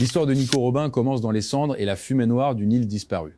L'histoire de Nico Robin commence dans les cendres et la fumée noire d'une île disparue.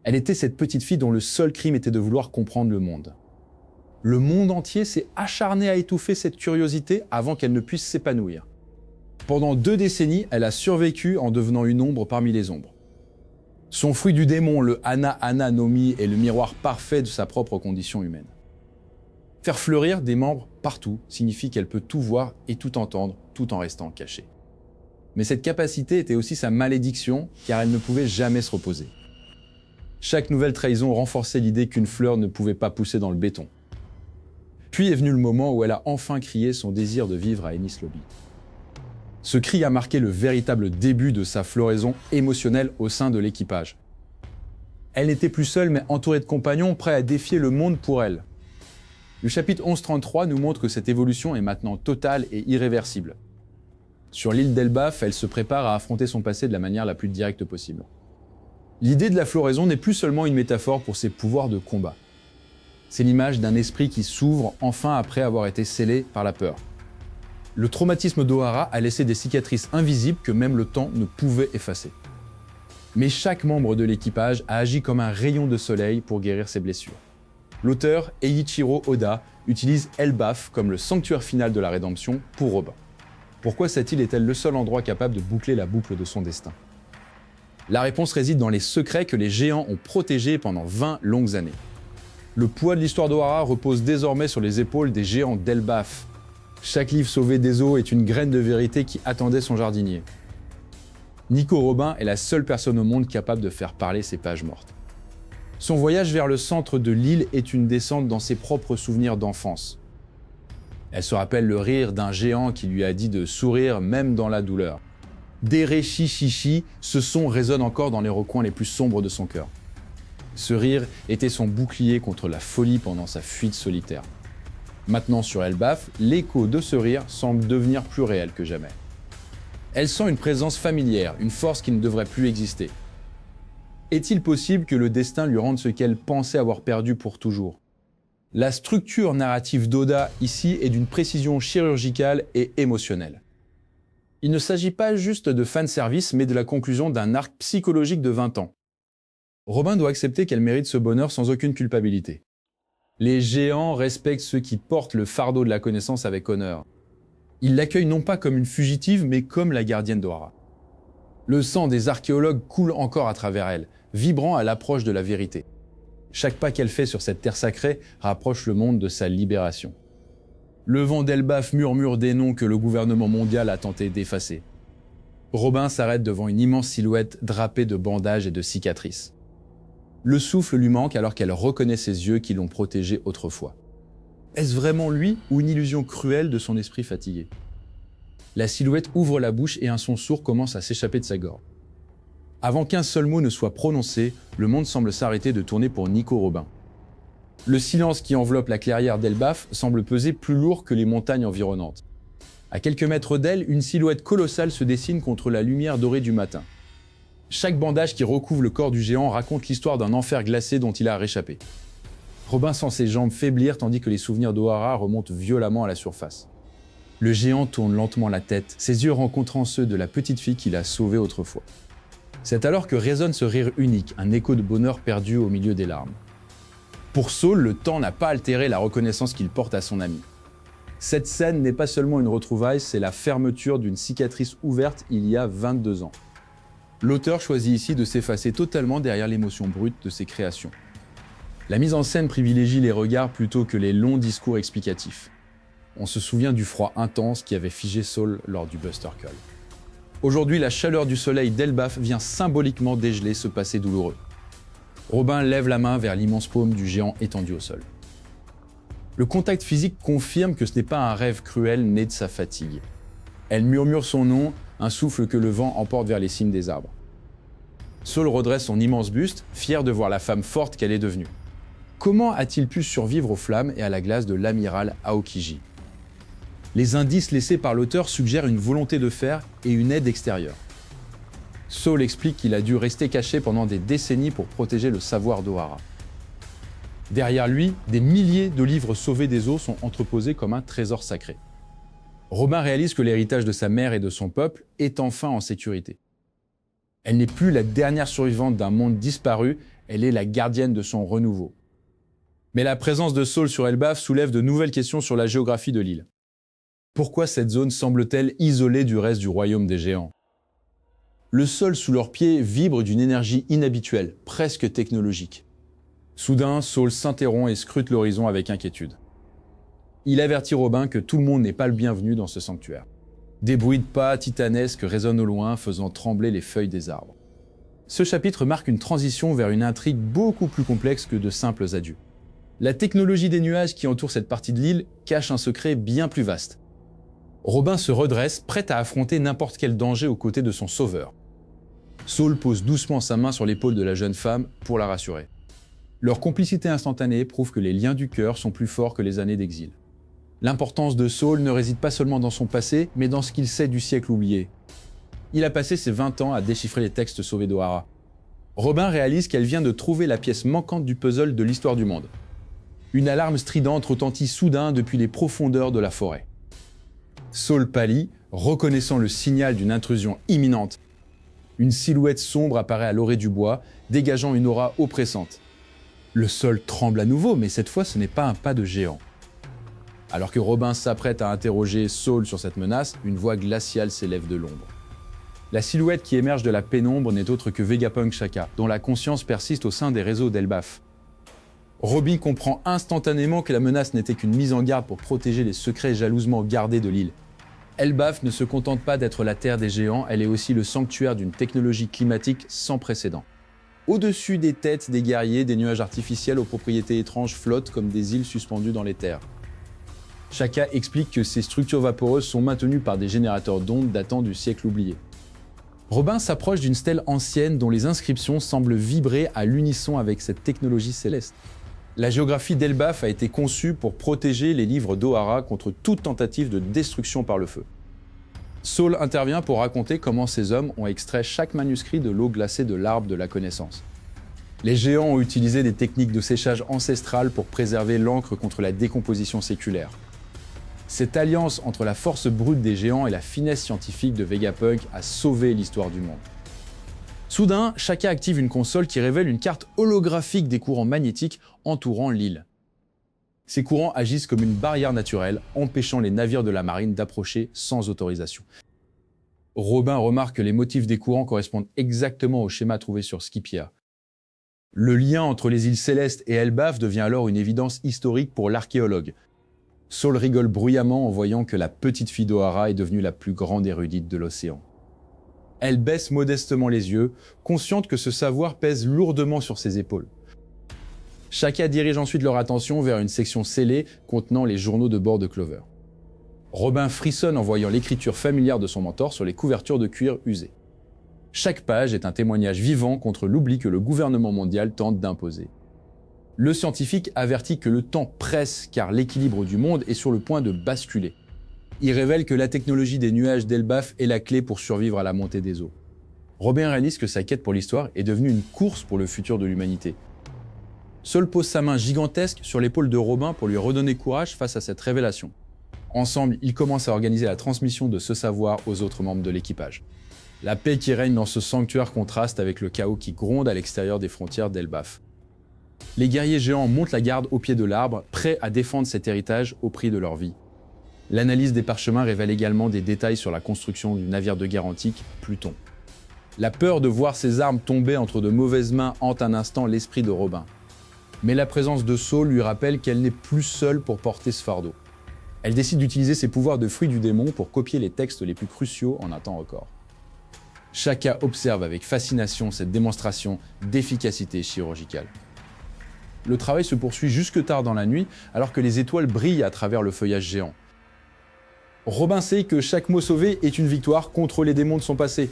Elle était cette petite fille dont le seul crime était de vouloir comprendre le monde. Le monde entier s'est acharné à étouffer cette curiosité avant qu'elle ne puisse s'épanouir. Pendant 2 décennies, elle a survécu en devenant une ombre parmi les ombres. Son fruit du démon, le Ana no Mi, est le miroir parfait de sa propre condition humaine. Faire fleurir des membres partout signifie qu'elle peut tout voir et tout entendre tout en restant cachée. Mais cette capacité était aussi sa malédiction car elle ne pouvait jamais se reposer. Chaque nouvelle trahison renforçait l'idée qu'une fleur ne pouvait pas pousser dans le béton. Puis est venu le moment où elle a enfin crié son désir de vivre à Enies Lobby. Ce cri a marqué le véritable début de sa floraison émotionnelle au sein de l'équipage. Elle n'était plus seule mais entourée de compagnons prêts à défier le monde pour elle. Le chapitre 1133 nous montre que cette évolution est maintenant totale et irréversible. Sur l'île d'Elbaf, elle se prépare à affronter son passé de la manière la plus directe possible. L'idée de la floraison n'est plus seulement une métaphore pour ses pouvoirs de combat. C'est l'image d'un esprit qui s'ouvre enfin après avoir été scellé par la peur. Le traumatisme d'Ohara a laissé des cicatrices invisibles que même le temps ne pouvait effacer. Mais chaque membre de l'équipage a agi comme un rayon de soleil pour guérir ses blessures. L'auteur, Eiichiro Oda, utilise Elbaf comme le sanctuaire final de la rédemption pour Robin. Pourquoi cette île est-elle le seul endroit capable de boucler la boucle de son destin? La réponse réside dans les secrets que les géants ont protégés pendant 20 longues années. Le poids de l'histoire d'Ohara repose désormais sur les épaules des géants d'Elbaf. Chaque livre sauvé des eaux est une graine de vérité qui attendait son jardinier. Nico Robin est la seule personne au monde capable de faire parler ses pages mortes. Son voyage vers le centre de l'île est une descente dans ses propres souvenirs d'enfance. Elle se rappelle le rire d'un géant qui lui a dit de sourire même dans la douleur. Dere Chichichi, ce son résonne encore dans les recoins les plus sombres de son cœur. Ce rire était son bouclier contre la folie pendant sa fuite solitaire. Maintenant sur Elbaf, l'écho de ce rire semble devenir plus réel que jamais. Elle sent une présence familière, une force qui ne devrait plus exister. Est-il possible que le destin lui rende ce qu'elle pensait avoir perdu pour toujours? La structure narrative d'Oda ici est d'une précision chirurgicale et émotionnelle. Il ne s'agit pas juste de fanservice, mais de la conclusion d'un arc psychologique de 20 ans. Robin doit accepter qu'elle mérite ce bonheur sans aucune culpabilité. Les géants respectent ceux qui portent le fardeau de la connaissance avec honneur. Ils l'accueillent non pas comme une fugitive, mais comme la gardienne d'Ohara. Le sang des archéologues coule encore à travers elle, vibrant à l'approche de la vérité. Chaque pas qu'elle fait sur cette terre sacrée rapproche le monde de sa libération. Le vent d'Elbaf murmure des noms que le gouvernement mondial a tenté d'effacer. Robin s'arrête devant une immense silhouette drapée de bandages et de cicatrices. Le souffle lui manque alors qu'elle reconnaît ses yeux qui l'ont protégé autrefois. Est-ce vraiment lui ou une illusion cruelle de son esprit fatigué? La silhouette ouvre la bouche et un son sourd commence à s'échapper de sa gorge. Avant qu'un seul mot ne soit prononcé, le monde semble s'arrêter de tourner pour Nico Robin. Le silence qui enveloppe la clairière d'Elbaf semble peser plus lourd que les montagnes environnantes. À quelques mètres d'elle, une silhouette colossale se dessine contre la lumière dorée du matin. Chaque bandage qui recouvre le corps du géant raconte l'histoire d'un enfer glacé dont il a réchappé. Robin sent ses jambes faiblir tandis que les souvenirs d'Ohara remontent violemment à la surface. Le géant tourne lentement la tête, ses yeux rencontrant ceux de la petite fille qu'il a sauvée autrefois. C'est alors que résonne ce rire unique, un écho de bonheur perdu au milieu des larmes. Pour Saul, le temps n'a pas altéré la reconnaissance qu'il porte à son ami. Cette scène n'est pas seulement une retrouvaille, c'est la fermeture d'une cicatrice ouverte il y a 22 ans. L'auteur choisit ici de s'effacer totalement derrière l'émotion brute de ses créations. La mise en scène privilégie les regards plutôt que les longs discours explicatifs. On se souvient du froid intense qui avait figé Saul lors du Buster Call. Aujourd'hui, la chaleur du soleil d'Elbaf vient symboliquement dégeler ce passé douloureux. Robin lève la main vers l'immense paume du géant étendu au sol. Le contact physique confirme que ce n'est pas un rêve cruel né de sa fatigue. Elle murmure son nom, un souffle que le vent emporte vers les cimes des arbres. Saul redresse son immense buste, fier de voir la femme forte qu'elle est devenue. Comment a-t-il pu survivre aux flammes et à la glace de l'amiral Aokiji? Les indices laissés par l'auteur suggèrent une volonté de fer et une aide extérieure. Saul explique qu'il a dû rester caché pendant des décennies pour protéger le savoir d'Ohara. Derrière lui, des milliers de livres sauvés des eaux sont entreposés comme un trésor sacré. Robin réalise que l'héritage de sa mère et de son peuple est enfin en sécurité. Elle n'est plus la dernière survivante d'un monde disparu, elle est la gardienne de son renouveau. Mais la présence de Saul sur Elbaf soulève de nouvelles questions sur la géographie de l'île. Pourquoi cette zone semble-t-elle isolée du reste du royaume des géants? Le sol sous leurs pieds vibre d'une énergie inhabituelle, presque technologique. Soudain, Saul s'interrompt et scrute l'horizon avec inquiétude. Il avertit Robin que tout le monde n'est pas le bienvenu dans ce sanctuaire. Des bruits de pas titanesques résonnent au loin, faisant trembler les feuilles des arbres. Ce chapitre marque une transition vers une intrigue beaucoup plus complexe que de simples adieux. La technologie des nuages qui entoure cette partie de l'île cache un secret bien plus vaste. Robin se redresse, prêt à affronter n'importe quel danger aux côtés de son sauveur. Saul pose doucement sa main sur l'épaule de la jeune femme pour la rassurer. Leur complicité instantanée prouve que les liens du cœur sont plus forts que les années d'exil. L'importance de Saul ne réside pas seulement dans son passé, mais dans ce qu'il sait du siècle oublié. Il a passé ses 20 ans à déchiffrer les textes sauvés d'Ohara. Robin réalise qu'elle vient de trouver la pièce manquante du puzzle de l'histoire du monde. Une alarme stridente retentit soudain depuis les profondeurs de la forêt. Saul pâlit, reconnaissant le signal d'une intrusion imminente. Une silhouette sombre apparaît à l'orée du bois, dégageant une aura oppressante. Le sol tremble à nouveau, mais cette fois ce n'est pas un pas de géant. Alors que Robin s'apprête à interroger Saul sur cette menace, une voix glaciale s'élève de l'ombre. La silhouette qui émerge de la pénombre n'est autre que Vegapunk Shaka, dont la conscience persiste au sein des réseaux d'Elbaf. Robin comprend instantanément que la menace n'était qu'une mise en garde pour protéger les secrets jalousement gardés de l'île. Elbaf ne se contente pas d'être la terre des géants, elle est aussi le sanctuaire d'une technologie climatique sans précédent. Au-dessus des têtes des guerriers, des nuages artificiels aux propriétés étranges flottent comme des îles suspendues dans les terres. Shaka explique que ces structures vaporeuses sont maintenues par des générateurs d'ondes datant du siècle oublié. Robin s'approche d'une stèle ancienne dont les inscriptions semblent vibrer à l'unisson avec cette technologie céleste. La géographie d'Elbaf a été conçue pour protéger les livres d'Ohara contre toute tentative de destruction par le feu. Saul intervient pour raconter comment ces hommes ont extrait chaque manuscrit de l'eau glacée de l'arbre de la connaissance. Les géants ont utilisé des techniques de séchage ancestrales pour préserver l'encre contre la décomposition séculaire. Cette alliance entre la force brute des géants et la finesse scientifique de Vegapunk a sauvé l'histoire du monde. Soudain, Shaka active une console qui révèle une carte holographique des courants magnétiques entourant l'île. Ces courants agissent comme une barrière naturelle, empêchant les navires de la marine d'approcher sans autorisation. Robin remarque que les motifs des courants correspondent exactement au schéma trouvé sur Skypia. Le lien entre les îles Célestes et Elbaf devient alors une évidence historique pour l'archéologue. Saul rigole bruyamment en voyant que la petite fille d'Ohara est devenue la plus grande érudite de l'océan. Elle baisse modestement les yeux, consciente que ce savoir pèse lourdement sur ses épaules. Shaka dirige ensuite leur attention vers une section scellée contenant les journaux de bord de Clover. Robin frissonne en voyant l'écriture familière de son mentor sur les couvertures de cuir usées. Chaque page est un témoignage vivant contre l'oubli que le gouvernement mondial tente d'imposer. Le scientifique avertit que le temps presse car l'équilibre du monde est sur le point de basculer. Il révèle que la technologie des nuages d'Elbaf est la clé pour survivre à la montée des eaux. Robin réalise que sa quête pour l'histoire est devenue une course pour le futur de l'humanité. Saul pose sa main gigantesque sur l'épaule de Robin pour lui redonner courage face à cette révélation. Ensemble, ils commencent à organiser la transmission de ce savoir aux autres membres de l'équipage. La paix qui règne dans ce sanctuaire contraste avec le chaos qui gronde à l'extérieur des frontières d'Elbaf. Les guerriers géants montent la garde au pied de l'arbre, prêts à défendre cet héritage au prix de leur vie. L'analyse des parchemins révèle également des détails sur la construction du navire de guerre antique, Pluton. La peur de voir ses armes tomber entre de mauvaises mains hante un instant l'esprit de Robin. Mais la présence de Saul lui rappelle qu'elle n'est plus seule pour porter ce fardeau. Elle décide d'utiliser ses pouvoirs de fruit du démon pour copier les textes les plus cruciaux en un temps record. Shaka observe avec fascination cette démonstration d'efficacité chirurgicale. Le travail se poursuit jusque tard dans la nuit, alors que les étoiles brillent à travers le feuillage géant. Robin sait que chaque mot sauvé est une victoire contre les démons de son passé.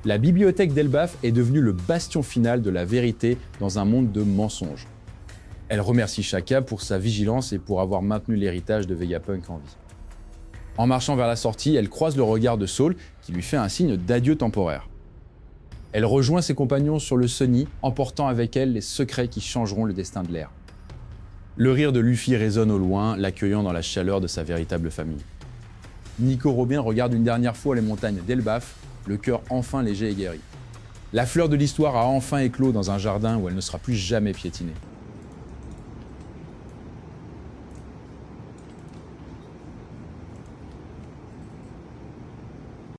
La bibliothèque d'Elbaf est devenue le bastion final de la vérité dans un monde de mensonges. Elle remercie Shaka pour sa vigilance et pour avoir maintenu l'héritage de Vegapunk en vie. En marchant vers la sortie, elle croise le regard de Saul qui lui fait un signe d'adieu temporaire. Elle rejoint ses compagnons sur le Sunny, emportant avec elle les secrets qui changeront le destin de l'ère. Le rire de Luffy résonne au loin, l'accueillant dans la chaleur de sa véritable famille. Nico Robin regarde une dernière fois les montagnes d'Elbaf, le cœur enfin léger et guéri. La fleur de l'histoire a enfin éclos dans un jardin où elle ne sera plus jamais piétinée.